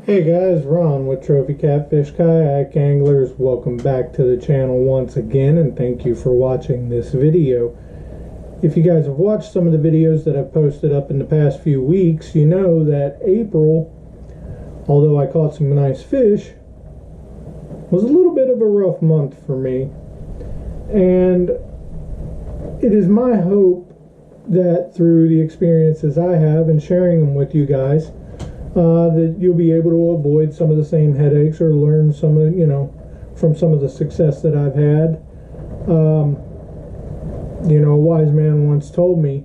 Hey guys, Ron with Trophy Catfish Kayak Anglers. Welcome back to the channel once again, and thank you for watching this video. If you guys have watched some of the videos that I've posted up in the past few weeks, you know that April, although I caught some nice fish, was a little bit of a rough month for me. And it is my hope that through the experiences I have and sharing them with you guys, that you'll be able to avoid some of the same headaches or learn some of, from some of the success that I've had. A wise man once told me,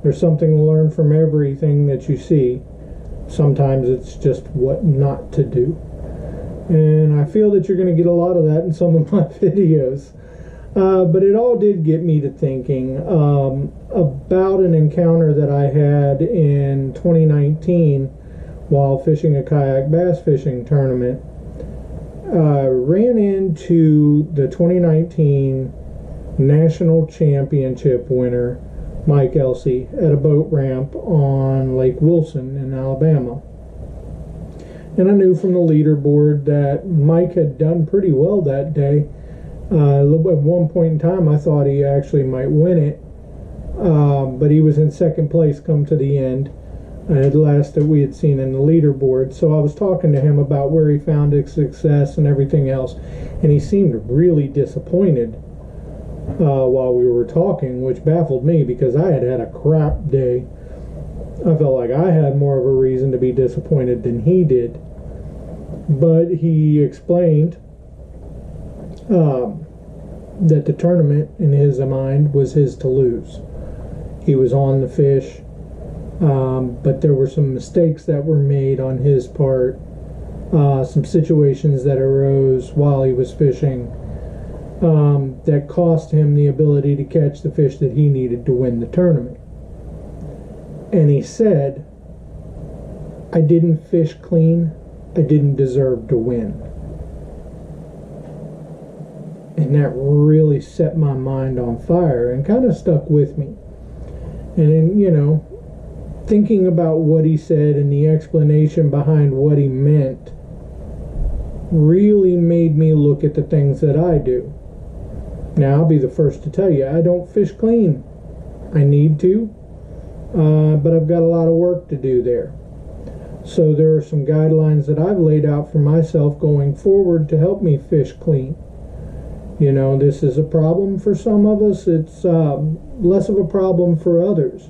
there's something to learn from everything that you see. Sometimes it's just what not to do. And I feel that you're going to get a lot of that in some of my videos. But it all did get me to thinking about an encounter that I had in 2019 while fishing a kayak bass fishing tournament. Ran into the 2019 National Championship winner, Mike Elsey, at a boat ramp on Lake Wilson in Alabama. And I knew from the leaderboard that Mike had done pretty well that day. At one point in time, I thought he actually might win it, but he was in second place come to the end. At last that we had seen in the leaderboard. So I was talking to him about where he found his success and everything else, and he seemed really disappointed while we were talking, which baffled me because I had a crap day. I felt like I had more of a reason to be disappointed than he did. But he explained that the tournament, in his mind, was his to lose. He was on the fish. But there were some mistakes that were made on his part, some situations that arose while he was fishing that cost him the ability to catch the fish that he needed to win the tournament. And he said, I didn't fish clean, I didn't deserve to win. And that really set my mind on fire and kind of stuck with me. And then, thinking about what he said and the explanation behind what he meant really made me look at the things that I do. Now, I'll be the first to tell you, I don't fish clean. I need to, but I've got a lot of work to do there. So there are some guidelines that I've laid out for myself going forward to help me fish clean. This is a problem for some of us. It's less of a problem for others.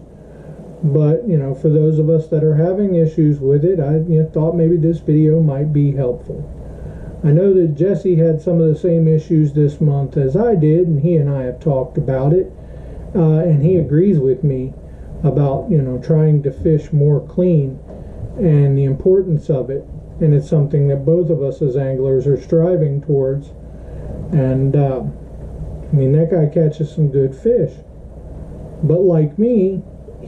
But, for those of us that are having issues with it, I thought maybe this video might be helpful. I know that Jesse had some of the same issues this month as I did, and he and I have talked about it. And he agrees with me about, trying to fish more clean and the importance of it. And it's something that both of us as anglers are striving towards. And, that guy catches some good fish. But like me,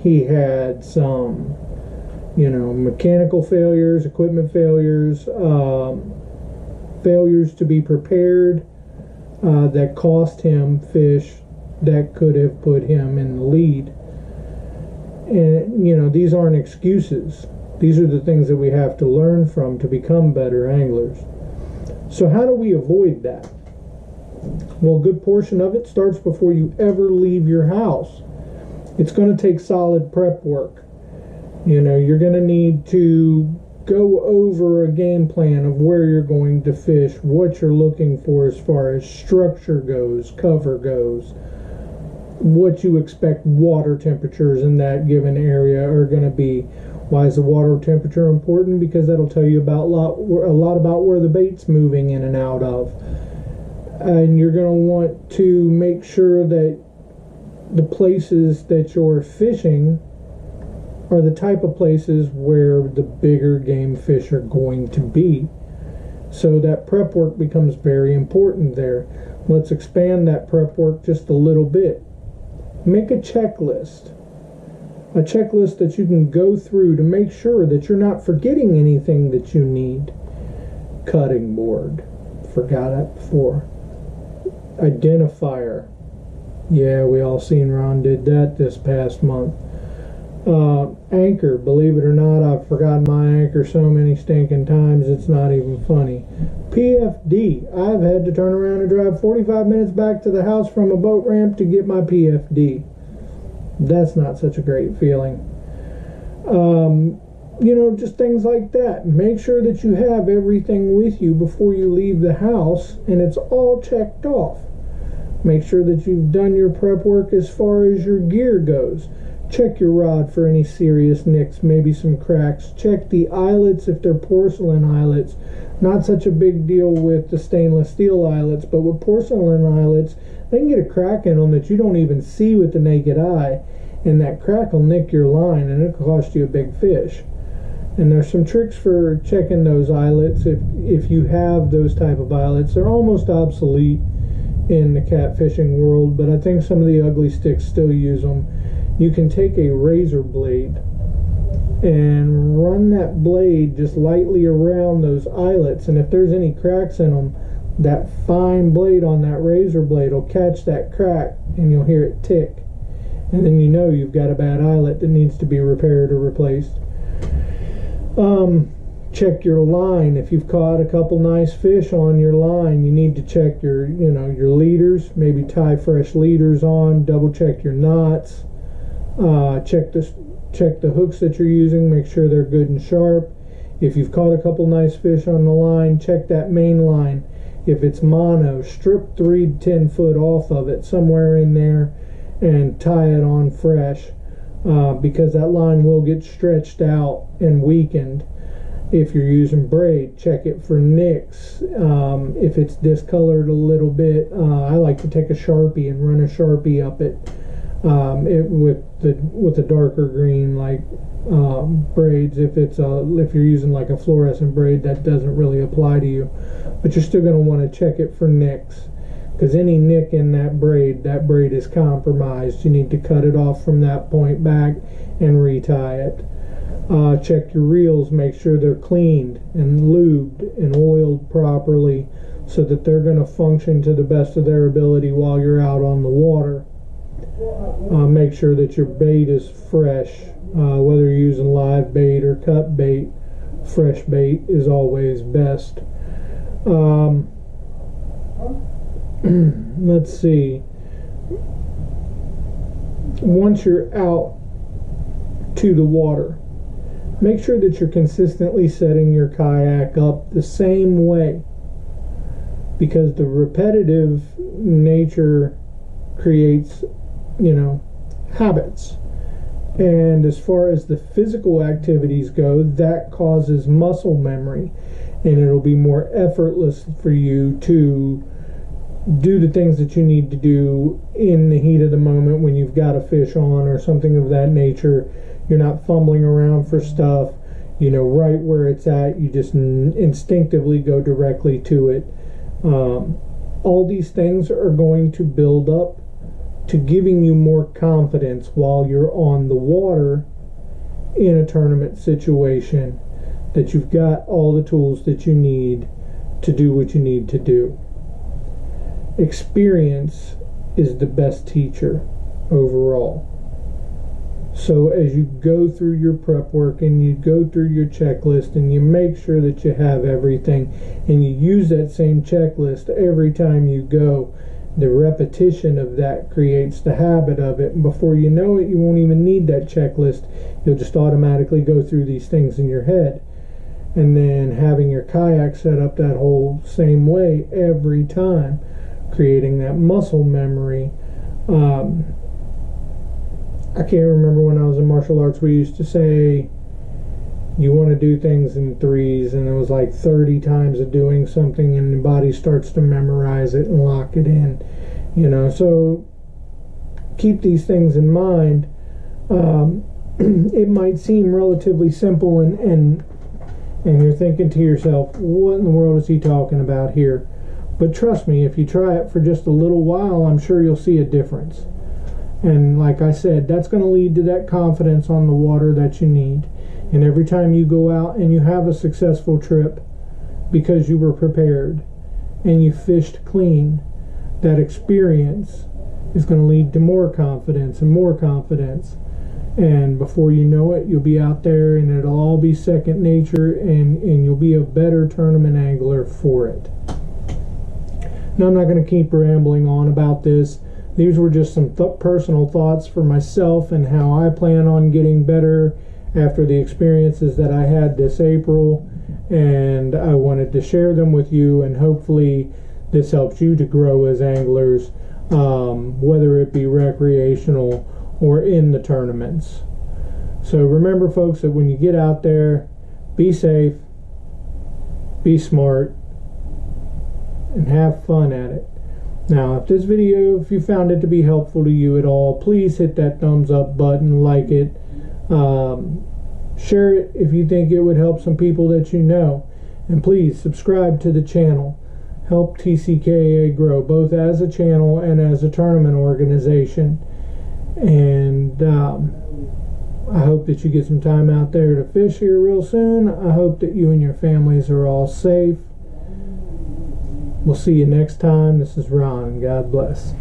he had some, mechanical failures, equipment failures, failures to be prepared that cost him fish that could have put him in the lead. And, these aren't excuses. These are the things that we have to learn from to become better anglers. So how do we avoid that? Well, a good portion of it starts before you ever leave your house. It's going to take solid prep work. You're going to need to go over a game plan of where you're going to fish, what you're looking for as far as structure goes, cover goes, what you expect water temperatures in that given area are going to be. Why is the water temperature important? Because that'll tell you about a lot about where the bait's moving in and out of. And you're going to want to make sure that the places that you're fishing are the type of places where the bigger game fish are going to be. So that prep work becomes very important there. Let's expand that prep work just a little bit. Make a checklist that you can go through to make sure that you're not forgetting anything that you need. Cutting board, forgot it before. Identifier, yeah, we all seen Ron did that this past month. Anchor, believe it or not, I've forgotten my anchor so many stinking times it's not even funny. PFD, I've had to turn around and drive 45 minutes back to the house from a boat ramp to get my PFD. That's not such a great feeling. Just things like that. Make sure that you have everything with you before you leave the house and it's all checked off. Make sure that you've done your prep work as far as your gear goes. Check your rod for any serious nicks, maybe some cracks. Check the eyelets if they're porcelain eyelets. Not such a big deal with the stainless steel eyelets, but with porcelain eyelets, they can get a crack in them that you don't even see with the naked eye, and that crack will nick your line and it'll cost you a big fish. And there's some tricks for checking those eyelets if you have those type of eyelets. They're almost obsolete in the catfishing world, but I think some of the ugly sticks still use them. You can take a razor blade and run that blade just lightly around those eyelets, and if there's any cracks in them, that fine blade on that razor blade will catch that crack and you'll hear it tick, and then you know you've got a bad eyelet that needs to be repaired or replaced. Check your line. If you've caught a couple nice fish on your line, you need to check your leaders, maybe tie fresh leaders on, double check your knots, check the hooks that you're using, make sure they're good and sharp. If you've caught a couple nice fish on the line, check that main line. If it's mono, strip 3 to 10 foot off of it, somewhere in there, and tie it on fresh, because that line will get stretched out and weakened. If you're using braid, check it for nicks. If it's discolored a little bit, I like to take a Sharpie and run a Sharpie up it, with a darker green, like braids. If you're using like a fluorescent braid, that doesn't really apply to you, but you're still going to want to check it for nicks, because any nick in that braid is compromised. You need to cut it off from that point back and retie it. Check your reels, make sure they're cleaned and lubed and oiled properly so that they're going to function to the best of their ability while you're out on the water. Make sure that your bait is fresh, whether you're using live bait or cut bait. Fresh bait is always best. Let's see. Once you're out to the water, make sure that you're consistently setting your kayak up the same way, because the repetitive nature creates, habits. And as far as the physical activities go, that causes muscle memory, and it'll be more effortless for you to do the things that you need to do in the heat of the moment when you've got a fish on or something of that nature. You're not fumbling around for stuff, right where it's at. You just instinctively go directly to it. All these things are going to build up to giving you more confidence while you're on the water in a tournament situation, that you've got all the tools that you need to do what you need to do. Experience is the best teacher overall. So as you go through your prep work and you go through your checklist and you make sure that you have everything and you use that same checklist every time you go, the repetition of that creates the habit of it, and before you know it, you won't even need that checklist. You'll just automatically go through these things in your head. And then having your kayak set up that whole same way every time, creating that muscle memory. I can't remember when I was in martial arts, we used to say you want to do things in threes, and it was like 30 times of doing something and the body starts to memorize it and lock it in, so keep these things in mind. It might seem relatively simple, and you're thinking to yourself, what in the world is he talking about here? But trust me, if you try it for just a little while, I'm sure you'll see a difference. And like I said, that's going to lead to that confidence on the water that you need. And every time you go out and you have a successful trip because you were prepared and you fished clean, that experience is going to lead to more confidence and more confidence. and before you know it, you'll be out there and it'll all be second nature, and you'll be a better tournament angler for it. Now, I'm not going to keep rambling on about this. These were just some personal thoughts for myself and how I plan on getting better after the experiences that I had this April, and I wanted to share them with you, and hopefully this helps you to grow as anglers, whether it be recreational or in the tournaments. So remember, folks, that when you get out there, be safe, be smart, and have fun at it. Now, if this video, if you found it to be helpful to you at all, please hit that thumbs up button, like it, share it if you think it would help some people that you know, and please subscribe to the channel. Help TCKA grow, both as a channel and as a tournament organization. And I hope that you get some time out there to fish here real soon. I hope that you and your families are all safe. We'll see you next time. This is Ron. God bless.